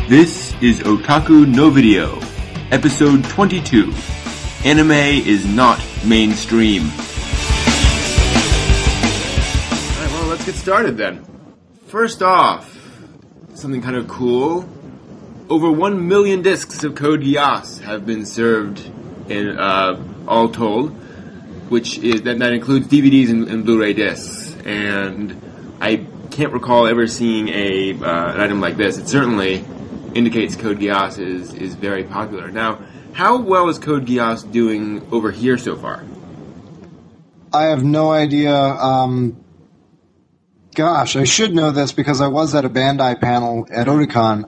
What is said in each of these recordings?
This is Otaku no Video, episode 22. Anime is not mainstream. Alright, well, let's get started then. First off, something kind of cool. Over 1 million discs of Code Geass have been served in, all told, which is, that includes DVDs and Blu-ray discs. And I can't recall ever seeing an item like this. It certainly indicates Code Geass is very popular. Now, how well is Code Geass doing over here so far? I have no idea. Gosh, I should know this because I was at a Bandai panel at Otakon.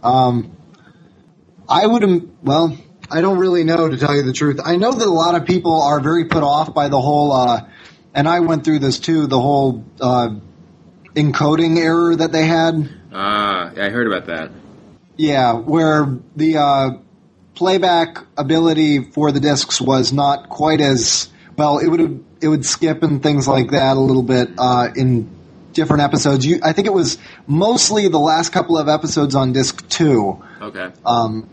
I don't really know, to tell you the truth. I know that a lot of people are very put off by the whole, and I went through this too, the whole encoding error that they had. I heard about that. Yeah, where the playback ability for the discs was not quite as well. It would skip and things like that a little bit in different episodes. I think it was mostly the last couple of episodes on disc 2. Okay. And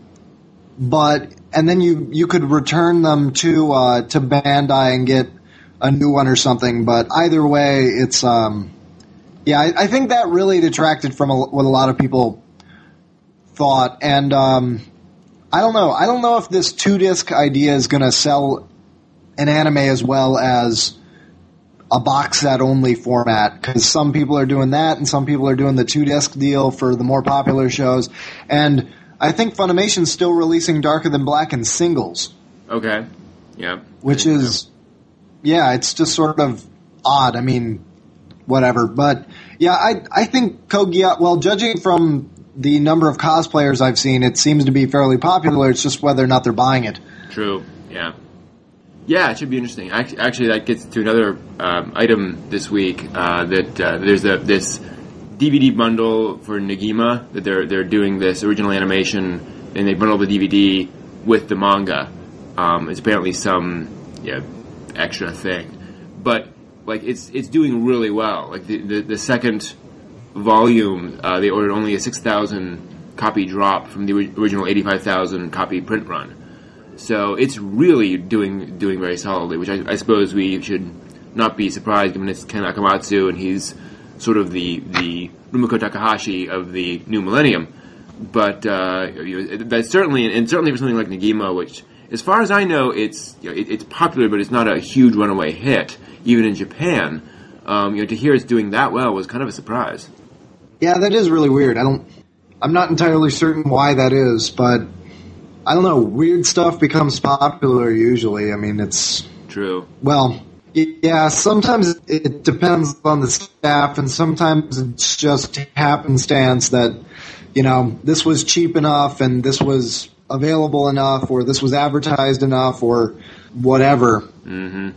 then you could return them to Bandai and get a new one or something. But either way, it's I think that really detracted from what a lot of people thought. And I don't know. I don't know if this 2-disc idea is going to sell an anime as well as a box set only format, because some people are doing that and some people are doing the 2-disc deal for the more popular shows. And I think Funimation's still releasing Darker Than Black in singles. Okay. Yeah. Which is, it's just sort of odd. I mean, whatever. But, I think Code Geass, well, judging from the number of cosplayers I've seen, it seems to be fairly popular. It's just whether or not they're buying it. True, yeah. Yeah, it should be interesting. Actually, that gets to another item this week, that there's this DVD bundle for Negima, that they're doing this original animation, and they bundle the DVD with the manga. It's apparently some extra thing. But like it's doing really well. Like the second volume, they ordered only a 6,000 copy drop from the original 85,000 copy print run. So it's really doing very solidly, which I suppose we should not be surprised given it's Ken Akamatsu and he's sort of the Rumiko Takahashi of the new millennium. But that's certainly for something like Negima, which, as far as I know, it's popular, but it's not a huge runaway hit, even in Japan. To hear it's doing that well was kind of a surprise. Yeah, that is really weird. I'm not entirely certain why that is, but I don't know. Weird stuff becomes popular usually. I mean, it's true. Well, yeah, sometimes it depends on the staff, and sometimes it's just happenstance that, this was cheap enough, and this was available enough, or this was advertised enough, or whatever. Mm-hmm.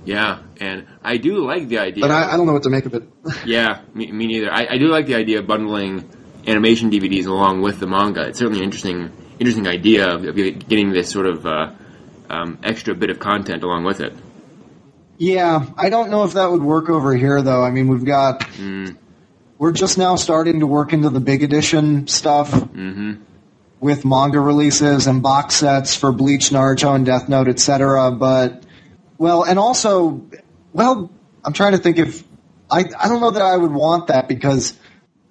Yeah, and I do like the idea. But I don't know what to make of it. Yeah, me neither. I do like the idea of bundling animation DVDs along with the manga. It's certainly an interesting idea of getting this sort of extra bit of content along with it. Yeah, I don't know if that would work over here, though. I mean, we're just now starting to work into the big edition stuff with manga releases and box sets for Bleach, Naruto, and Death Note, etc. But, I'm trying to think if I don't know that I would want that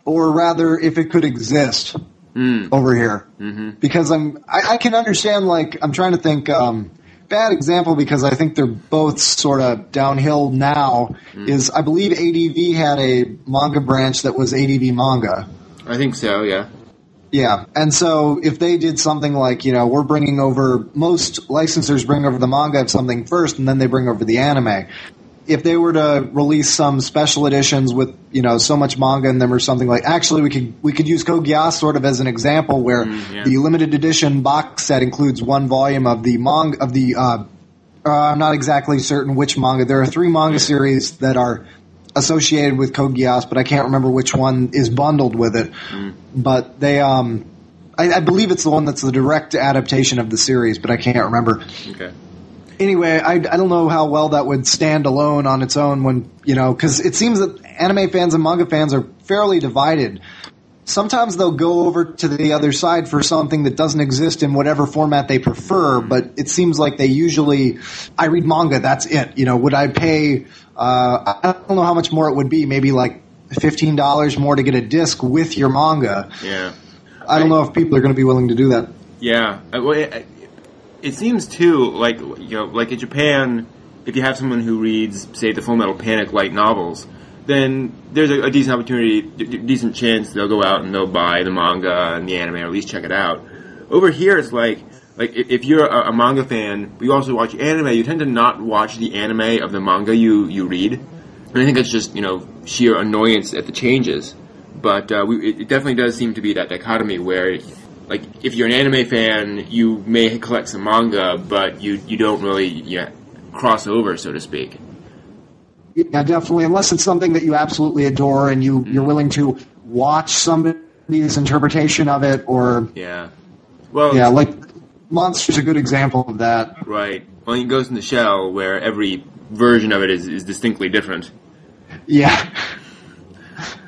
or rather, if it could exist over here. Mm-hmm. Because I can understand, I'm trying to think, bad example because I think they're both sort of downhill now, is I believe ADV had a manga branch that was ADV Manga. I think so, yeah. Yeah, and so if they did something like, we're bringing over, most licensors bring over the manga of something first and then they bring over the anime. If they were to release some special editions with, so much manga in them or something like, actually we could use Code Geass sort of as an example where the limited edition box set includes one volume of the manga, I'm not exactly certain which manga. There are 3 manga series that are associated with Code Geass, but I can't remember which one is bundled with it. But they, I believe it's the one that's the direct adaptation of the series, but I can't remember. Okay. Anyway, I don't know how well that would stand alone on its own when, because it seems that anime fans and manga fans are fairly divided. sometimes they'll go over to the other side for something that doesn't exist in whatever format they prefer, but it seems like they usually, I read manga, that's it. Would I pay, I don't know how much more it would be, maybe like $15 more to get a disc with your manga. Yeah. I don't know if people are going to be willing to do that. Yeah. It seems, too, like in Japan, if you have someone who reads, say, the Full Metal Panic light novels, then there's a decent opportunity, decent chance they'll go out and they'll buy the manga and the anime, or at least check it out. Over here, it's like if you're a manga fan, but you also watch anime, you tend to not watch the anime of the manga you read. And I think that's just, sheer annoyance at the changes. But it definitely does seem to be that dichotomy where, like, if you're an anime fan, you may collect some manga, but you don't really cross over, so to speak. Yeah, definitely. Unless it's something that you absolutely adore and you're willing to watch somebody's interpretation of it, or like Monster's a good example of that. Right. Well, it goes in the shell where every version of it is distinctly different. Yeah.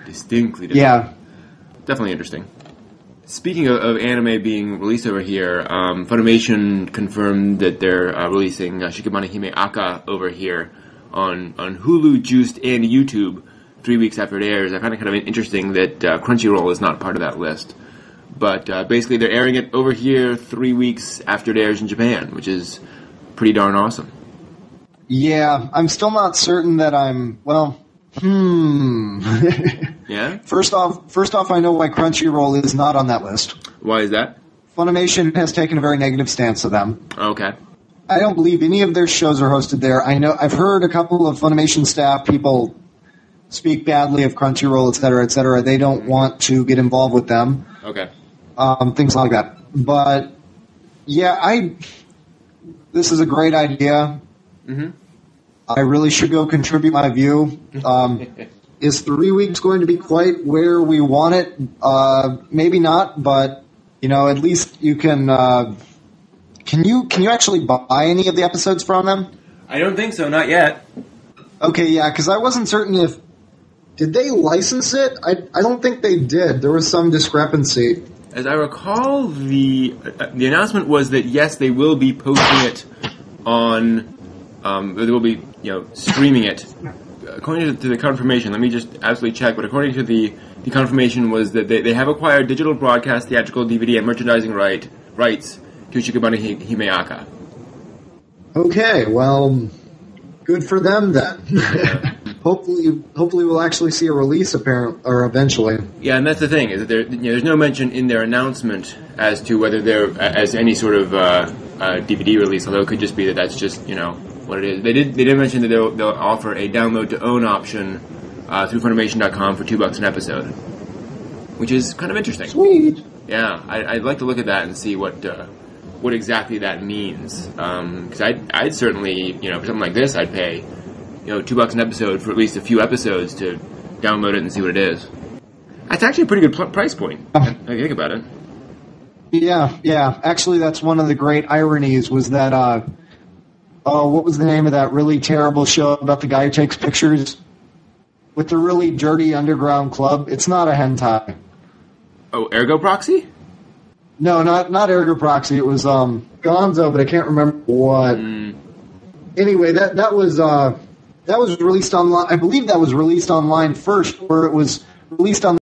Distinctly different. Yeah. Definitely interesting. Speaking of anime being released over here, Funimation confirmed that they're releasing Shikabane Hime Aka over here on Hulu, Juiced, and YouTube 3 weeks after it airs. I find it kind of interesting that Crunchyroll is not part of that list. But basically they're airing it over here 3 weeks after it airs in Japan, which is pretty darn awesome. Yeah, I'm still not certain that Yeah? First off, I know why Crunchyroll is not on that list. Why is that? Funimation has taken a very negative stance to them. Okay. I don't believe any of their shows are hosted there. I've heard a couple of Funimation staff people speak badly of Crunchyroll, et cetera, et cetera. They don't want to get involved with them. Okay. Things like that. But yeah, this is a great idea. Mm-hmm. I really should go contribute my view. Is 3 weeks going to be quite where we want it? Maybe not, but at least you can. Can you actually buy any of the episodes from them? I don't think so, not yet. Okay, yeah, because I wasn't certain did they license it? I don't think they did. There was some discrepancy. As I recall, the announcement was that yes, they will be posting it on. They will be streaming it. According to the confirmation, let me just absolutely check. But according to the confirmation was that they have acquired digital broadcast, theatrical, DVD, and merchandising rights to Shikabane Hime Aka. Okay, well, good for them then. Hopefully we'll actually see a release eventually. Yeah, and that's the thing, is that there's no mention in their announcement as to whether there as any sort of DVD release, although it could just be that's just what it is. They did mention that they'll offer a download to own option through Funimation.com for $2 an episode, which is kind of interesting. Sweet. Yeah, I'd like to look at that and see what exactly that means. Because I'd certainly for something like this I'd pay $2 an episode for at least a few episodes to download it and see what it is. That's actually a pretty good price point. If you think about it. Yeah. Actually, that's one of the great ironies was that. What was the name of that really terrible show about the guy who takes pictures with the really dirty underground club? It's not a hentai. Oh, Ergo Proxy? No, not Ergo Proxy. It was Gonzo, but I can't remember what. Anyway, that was released online. I believe that was released online first, or it was released on